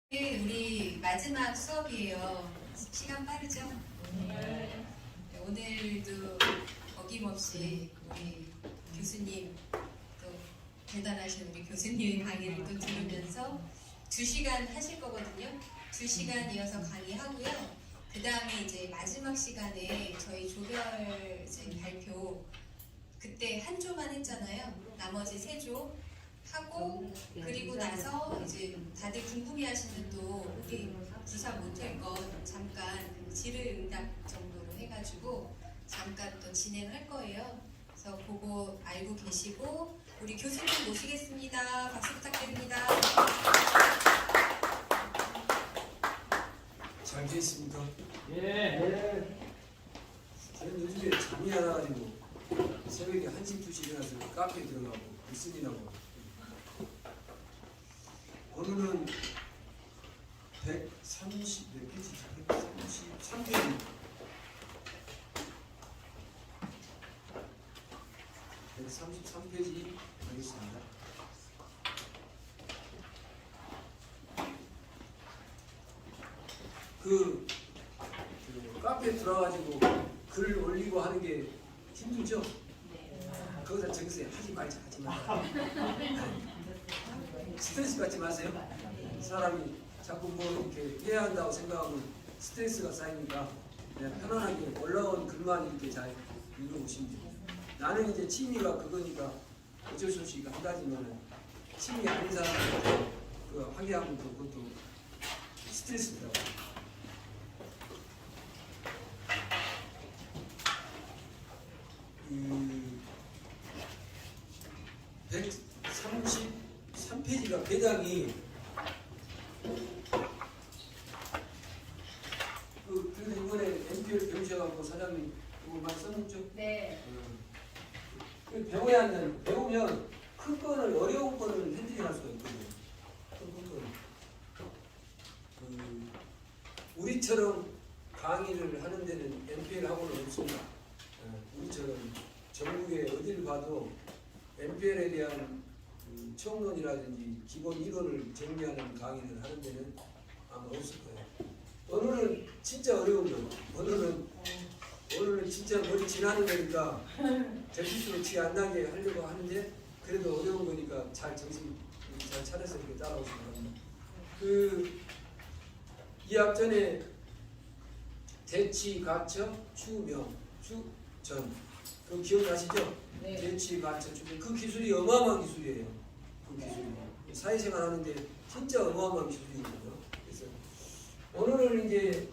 우리 마지막 수업이에요. 시간 빠르죠? 네. 오늘도 어김없이 우리 교수님, 또 대단하신 우리 교수님의 강의를 또 들으면서 2시간 하실 거거든요. 2시간 이어서 강의하고요. 그 다음에 이제 마지막 시간에 저희 조별 발표 그때 한 조만 했잖아요. 나머지 3조 하고, 그리고 나서 이제 다들 궁금해하시는 또 우리 부사 못할 것 잠깐 질의응답 정도로 해가지고 잠깐 또 진행할 거예요. 그래서 그거 알고 계시고 우리 교수님 모시겠습니다. 박수 부탁드립니다. 잘 계십니까? 예. 저는 요즘에 잠이 안 와가지고 새벽에 1시, 2시 일어나서 카페에 들어가고 글쓰기라고. 오늘은 130, 몇 페이지? 133페이지. 133페이지 하겠습니다. 그 카페에 들어가가지고 글 올리고 하는 게 힘들죠? 거기다 적으세요. 하지 말자, 하지 말자. 스트레스 받지 마세요. 사람이 자꾸 뭐 이렇게 해야 한다고 생각하면 스트레스가 쌓이니까 그냥 편안하게 올라온 글만 이렇게 잘 읽어보시면 돼요. 나는 이제 취미가 그거니까 어쩔 수 없이 한 가지만 취미 아닌 사람한테 그 하게 하면 그것도 스트레스더라고요. 133페이지가 배당이 그래도 이번에 NPL 배우셔가지고 사장님 그거 많이 썼죠? 네. 배워야 한다는 배우면 큰 거를 어려운 거를 핸들링할 수가 있거든요. 큰 거는 우리처럼 강의를 하는 데는 NPL 학원은 없습니다. 우리처럼 전국에 어디를 봐도 NPL에 대한 총론이라든지 기본 이론을 정리하는 강의를 하는 데는 아마 없을 거예요. 언어는 진짜 어려운 거예요. 언어는 진짜 머리 지나는 거니까 정신으로 티 안 나게 하려고 하는데 그래도 어려운 거니까 정신 잘 차려서 이렇게 따라오시면 합니다. 이 앞전에 대치, 가처, 추명, 추전 그 기억나시죠? 네. 대치, 가처, 추명 그 기술이 어마어마한 기술이에요. 그 기술이 사회생활 하는데 진짜 어마어마한 기술이거든요. 그래서 오늘은 이제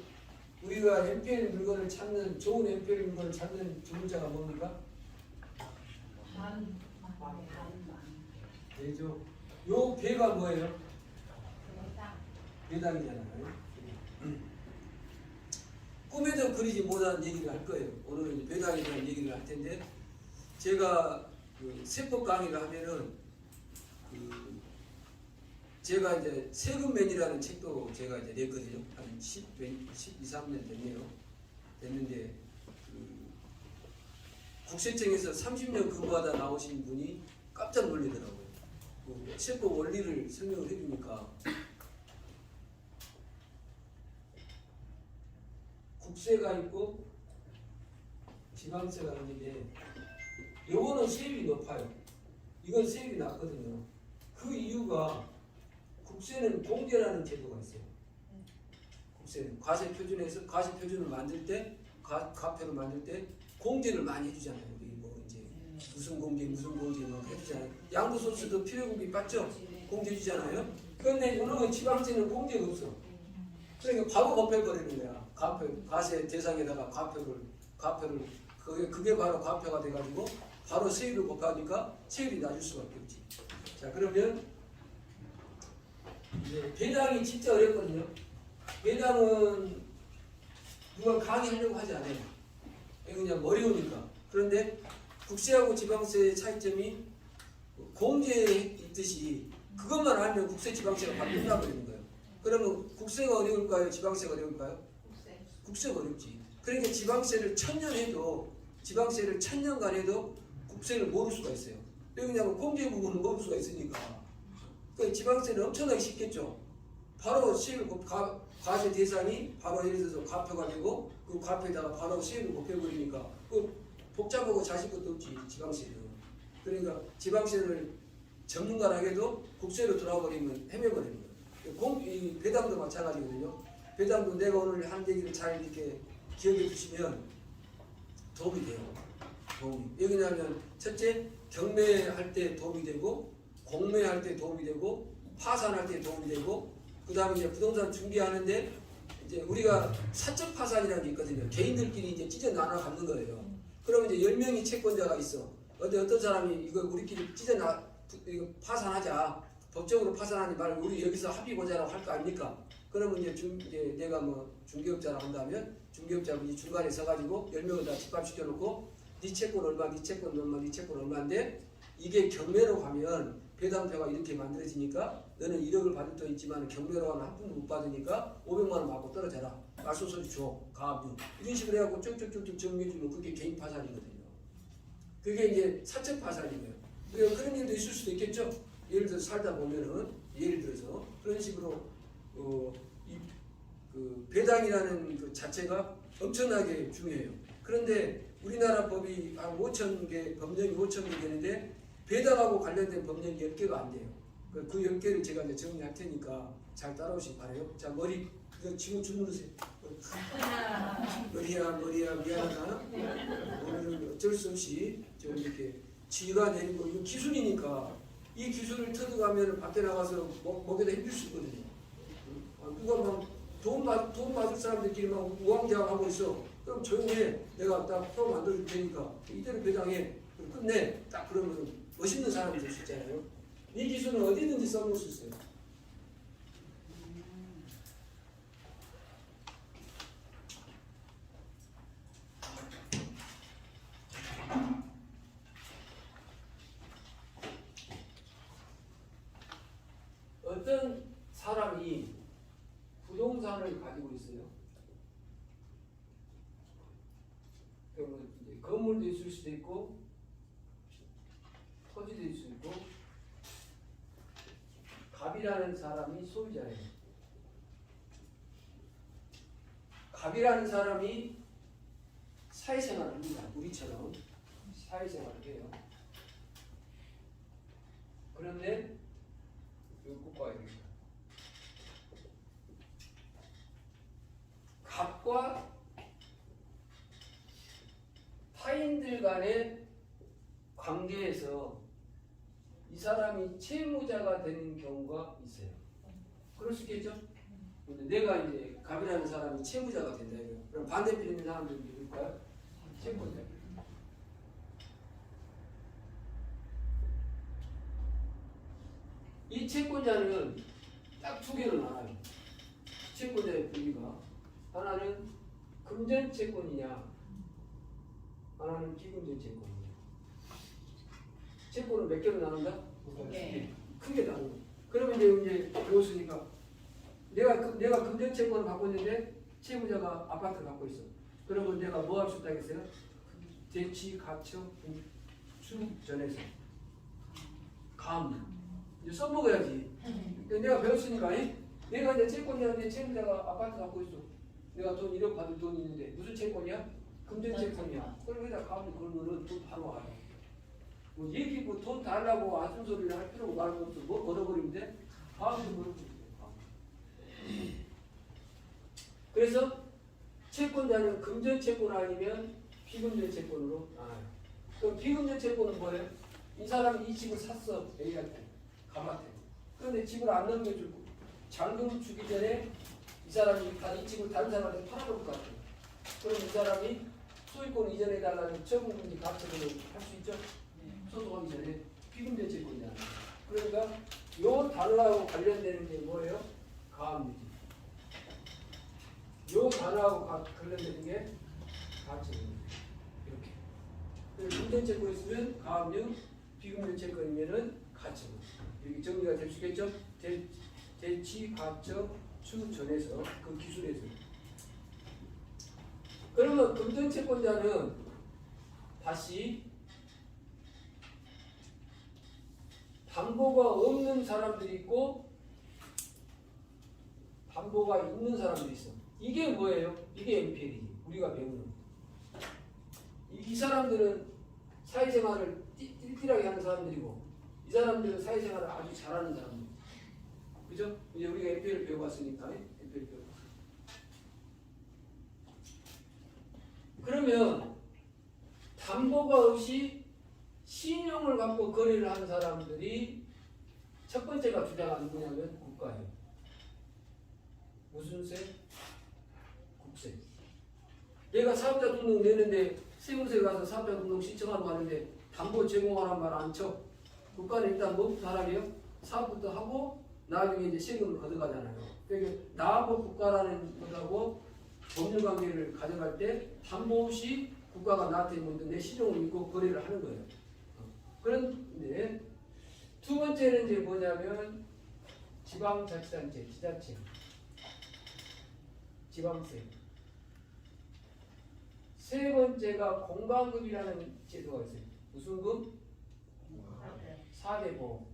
우리가 NPL 물건을 찾는 좋은 NPL 물건을 찾는 두 문자가 뭡니까? 배죠. 요 배가 뭐예요? 배당이잖아요. 꿈에도 그리지 못한 얘기를 할 거예요. 오늘은 배당에 대한 얘기를 할 텐데 제가 세법 강의를 하면은 제가 이제 세금맨이라는 책도 제가 이제 냈거든요. 한 12, 13년 됐는데 국세청에서 30년 근무하다 나오신 분이 깜짝 놀라더라고요. 세법 원리를 설명을 해주니까 국세가 있고 지방세가 있는데 요거는 세율이 높아요. 이건 세율이 낮거든요. 그 이유가 국세는 공제라는 제도가 있어요. 국세는 과세표준에서 과세표준을 만들 때 과표를 만들 때 공제를 많이 해주잖아요. 우리 뭐 이제 무슨 공제 막 해주잖아요. 양도소득도 필요금비 받죠? 공제 해주잖아요. 그런데 이런 지방세는 공제가 없어. 그러니까 바로 곱해버리는 거야. 과세 대상에다가 과표를 그게 바로 과표가 돼가지고 바로 세율을 곱하니까 세율이 낮을 수밖에 없지. 자, 그러면 이제 배당이 진짜 어렵거든요. 배당은 누가 강의하려고 하지 않아요. 그냥 어려우니까. 그런데 국세하고 지방세의 차이점이 공제에 있듯이 그것만 알면 국세 지방세가 바로 끝나버리는 거예요. 그러면 국세가 어려울까요? 지방세가 어려울까요? 국세가 어렵지. 그러니까 지방세를 1000년간 해도 국세를 모를 수가 있어요. 왜냐하면 공제 부분을 모를 수가 있으니까. 그러니까 지방세는 엄청나게 쉽겠죠. 바로 세율 과세 대상이 바로 예를 들어서 과표가 되고 그 과표에다가 바로 세율을 곱해버리니까 그 복잡하고 자식 것도 없지 지방세는. 그러니까 지방세를 전문가라해도 국세로 들어와버리면 헤매버리는 거예요. 이 배당도 마찬가지거든요. 배당도 내가 오늘 한 얘기를 잘 이렇게 기억해 주시면 도움이 돼요. 도움이. 왜냐하면 첫째 경매할 때 도움이 되고 공매할 때 도움이 되고 파산할 때 도움이 되고 그 다음에 이제 부동산 준비하는데 이제 우리가 사적 파산이라는 게 있거든요. 개인들끼리 이제 찢어 나눠 갖는 거예요. 그러면 이제 10명이 채권자가 있어. 어떤 사람이 이거 우리끼리 이거 파산하자. 법적으로 파산하지 말고 우리 여기서 합의보자라고 할 거 아닙니까? 그러면 이제 내가 뭐 중개업자라고 한다면 중개업자분이 중간에 서가지고 10명을 다 집합시켜놓고 네 채권 얼마, 네 채권 얼마, 네 채권 얼마인데 이게 경매로 가면 배당표가 이렇게 만들어지니까 너는 1억을 받을 돈 있지만 경매로 가면 한 푼도 못 받으니까 500만 원 받고 떨어져라. 말소서리 줘. 가압류. 이런 식으로 해갖고 쭉쭉쭉쭉 정리해주면 그게 개인 파산이거든요. 그게 이제 사적 파산이에요. 그러니까 그런 일도 있을 수도 있겠죠. 예를 들어서 살다 보면은 예를 들어서 그런 식으로 그 배당이라는 그 자체가 엄청나게 중요해요. 그런데 우리나라 법이 한 5,000개, 법령이 5,000개 되는데 배당하고 관련된 법령이 10개가 안 돼요. 그 10개를 제가 이제 정리할 테니까 잘 따라오시기 바라요. 자, 머리, 그거 지금 주무르세요. 머리야, 미안하다. 오늘은 어쩔 수 없이 좀 이렇게 지가 내리고, 이거 기술이니까 이 기술을 터득하면 밖에 나가서 먹여다 힘들 수 있거든요. 누가 막 돈 받을 사람들끼리 막 우왕좌왕하고 있어. 그럼 조용해. 내가 딱 표 만들어줄 테니까 이대로 배당해. 끝내. 딱 그러면 멋있는 사람이 될 수 있잖아요. 이 기술은 어디든지 써볼 수 있어요. 어떤 사람이 부동산을 가지고 있어요. 그러면 이제 건물도 있을 수도 있고, 토지도 있을 수 있고, 갑이라는 사람이 소유자예요. 갑이라는 사람이 사회생활을 합니다. 우리처럼 사회생활을 해요. 그런데 이거 꼭 봐야 됩니다. 갑과 타인들 간의 관계에서 이 사람이 채무자가 되는 경우가 있어요. 그럴 수 있겠죠? 근데 내가 이제 갑이라는 사람이 채무자가 된다 이거. 그럼 반대편 있는 사람들이 누굴까요? 채권자. 이 채권자는 딱 두 개로 나눠요. 채권자의 분류가 하나는 금전 채권이냐, 하나는 비금전 채권이냐. 채권을 몇 개로 나눈다? 네. 크게 나누고. 그러면 이제 배웠으니까 내가 금전 채권을 갖고 있는데 채무자가 아파트를 갖고 있어. 그러면 내가 뭐 할 수 있다 했어요? 대치, 가처, 수, 전에서 감. 이제 써먹어야지. 내가 배웠으니까 내가 이제 채권자인데 채무자가 아파트 갖고 있어. 내가 돈 1억 받을 돈이 있는데 무슨 채권이야? 금전 채권이야. 그럼 여기다 가면 걸면은 돈 바로 와요. 뭐 얘기 뭐 돈 달라고 아픈 소리를 할 필요가 말고 없어. 뭐 걸어버리면 돼? 가면 걸어버리면 돼. 그래서 채권자는 금전 채권 아니면 비금전 채권으로 나와요. 그럼 비금전 채권은 뭐예요? 이 사람이 이 집을 샀어. A한테. 감한테. 그런데 집을 안 넘겨주고 잔금 주기 전에 이 사람이 이 집을 다른 사람한테 팔아볼 것 같아요. 그럼 이 사람이 소유권 이전해달라는 처분금지 가처분을 할 수 있죠? 소송하기 전에 비금전 채권이잖아요. 그러니까 요 단어하고 관련되는 게 뭐예요? 가압류지. 요 단어하고 관련되는 게 가처분. 이렇게. 금전 채권 있으면 가압류, 비금전 채권이면은 가처분. 이렇게 정리가 될 수 있겠죠? 대치, 가처, 추, 전에서 그 기술에서. 그러면 금전 채권자는 다시 담보가 없는 사람들이 있고 담보가 있는 사람들이 있어. 이게 뭐예요? 이게 NPL이지. 우리가 배우는. 이 사람들은 사회생활을 띨띨하게 하는 사람들이고, 이 사람들은 사회생활을 아주 잘하는 사람들. 그죠? 이제 우리가 NPL을 배워봤으니까. NPL 배워봤으니까. 그러면 담보가 없이 신용을 갖고 거래를 하는 사람들이 첫 번째가 주장하는 뭐냐면 국가예요. 무슨 세? 국세. 내가 사업자 등록 내는데 세무서에 가서 사업자 등록 신청하는 말 하는데 담보 제공하라는 말 안 쳐. 국가는 일단 뭐부터 하라고요? 사업부터 하고 나중에 이제 세금을 걷어가잖아요. 그러니까 나하고 국가라는 것하고 법률관계를 가져갈 때 담보 없이 국가가 나한테 먼저 내 신용을 믿고 거래를 하는 거예요. 그런데 두 번째는 이제 뭐냐면 지방자치단체, 지자체, 지방세. 세 번째가 공과금이라는 제도가 있어요. 무슨 금? 4대 보험.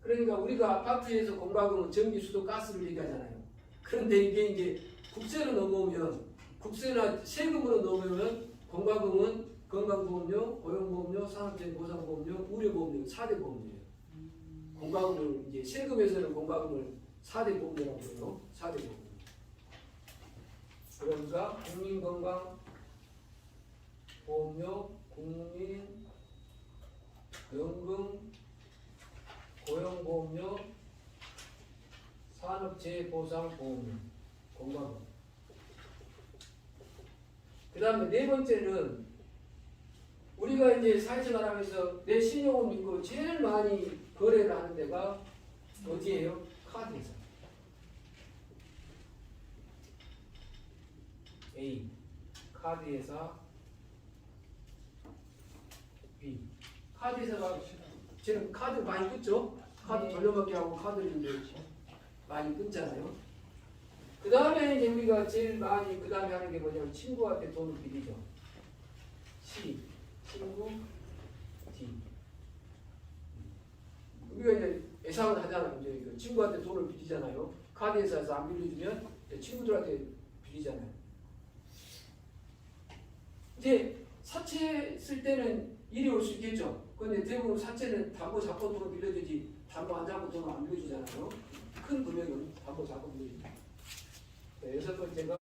그러니까 우리가 아파트에서 공과금은 전기, 수도, 가스를 얘기하잖아요. 그런데 이게 이제 국세로 넘어오면, 국세나 세금으로 넘어오면 공과금은 건강보험료, 고용보험료, 산업재해 보상보험료, 의료보험료 4대 보험료예요. 공과금을 이제 세금에서는 공과금을 4대 보험료라고 해요. 4대 보험료. 그러니까 국민건강보험료, 국민연금, 고용보험료, 산업재해보상보험료, 공과금. 그 다음에 네 번째는 우리가 이제 사회생활 하면서 내 신용을 믿고 제일 많이 거래를 하는 데가 어디예요? 카드회사. A. 카드회사. B. 카드회사가 지금 카드 많이 끊죠? 카드 돌려받기 하고 카드를 이제 많이 끊잖아요. 그 다음에 이제 우리가 제일 많이 그 다음에 하는 게 뭐냐면 친구한테 돈을 빌리죠. C. 친구. D. 우리가 이제 예상을 하잖아요. 이제 그 친구한테 돈을 빌리잖아요. 카드회사에서 안 빌려주면 친구들한테 빌리잖아요. 이제 사채 쓸 때는 일이 올 수 있겠죠. 그런데 대부분 사채는 담보 잡고 돈을 빌려주지 담보 안 잡고 돈을 안 빌려주잖아요. 큰 금액은 담보 잡고 빌려주죠. 여섯 번째가